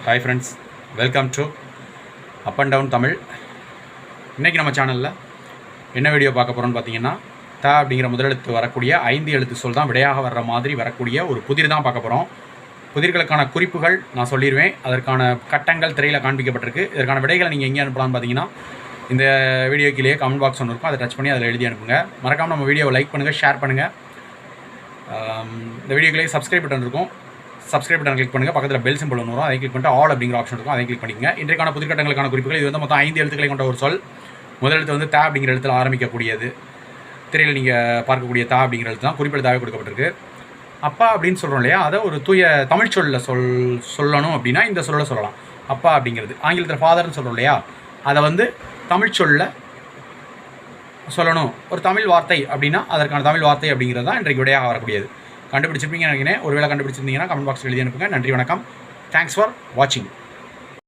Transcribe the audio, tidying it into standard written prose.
Hi friends, welcome to up and down Tamil. இன்றைக்கி நம்ம சேனலில் என்ன வீடியோ பார்க்க போகிறோன்னு பார்த்தீங்கன்னா, த அப்படிங்கிற முதலெழுத்து வரக்கூடிய 5 எழுத்து சொல் தான் விடையாக வர்ற மாதிரி வரக்கூடிய ஒரு புதிர் தான் பார்க்க போகிறோம். புதிர்களுக்கான குறிப்புகள் நான் சொல்லிடுவேன். அதற்கான கட்டங்கள் திரையில் காண்பிக்கப்பட்டிருக்கு. இதற்கான விடைகளை நீங்கள் எங்கே அனுப்பலாம்னு பார்த்தீங்கன்னா, இந்த வீடியோ கீழே கமெண்ட் பாக்ஸ் ஒன்று இருக்கும், அதை டச் பண்ணி அதில் எழுதி அனுப்புங்க. மறக்காமல் நம்ம வீடியோவை லைக் பண்ணுங்கள், ஷேர் பண்ணுங்கள். இந்த வீடியோக்கிலேயே சப்ஸ்கிரைப் பட்டன் இருக்கும், சப்ஸ்கிரைப் பட்டன் கிளிக் பண்ணுங்கள். பக்கத்தில் பெல் சிம்பிள் ஒன்று வரும், அதை கிளிக் பண்ணிட்டு ஆல் அப்படிங்கிற ஆப்ஷன் இருக்கும், அதை கிளிக் பண்ணிக்கங்க. இன்றைக்கான புதிர்கட்டங்களுக்கான குறிப்புகள். இது வந்து மொத்தம் 5 எழுத்துக்களை கொண்ட ஒரு சொல். முதல் எழுத்து வந்து த அப்படிங்கிற எழுத்தில் ஆரம்பிக்கக்கூடியது. திரையில் நீங்கள் பார்க்கக்கூடிய த அப்படிங்கிற எழுத்து தான் குறிப்பெழுத்தாகவே கொடுக்கப்பட்டிருக்கு. அப்பா அப்படின்னு சொல்கிறோம் இல்லையா, அதை ஒரு தூய தமிழ் சொல்லில் சொல்லணும் அப்படின்னா இந்த சொல்ல சொல்லலாம். அப்பா அப்படிங்கிறது ஆங்கிலத்தில் ஃபாதர்னு சொல்கிறோம் இல்லையா, அதை வந்து தமிழ் சொல்ல சொல்லணும். ஒரு தமிழ் வார்த்தை அப்படின்னா அதற்கான தமிழ் வார்த்தை அப்படிங்கிறது தான் இன்றைக்கு விடையாக வரக்கூடியது. கண்டுபிடிச்சிருப்பீங்க நினைக்கிறேன். ஒருவேளை கண்டுபிடிச்சிருந்தீங்கன்னா கமெண்ட் பாக்ஸில் எழுதி அனுப்புங்க. நன்றி, வணக்கம். தேங்க்ஸ் ஃபார் வாட்சிங்.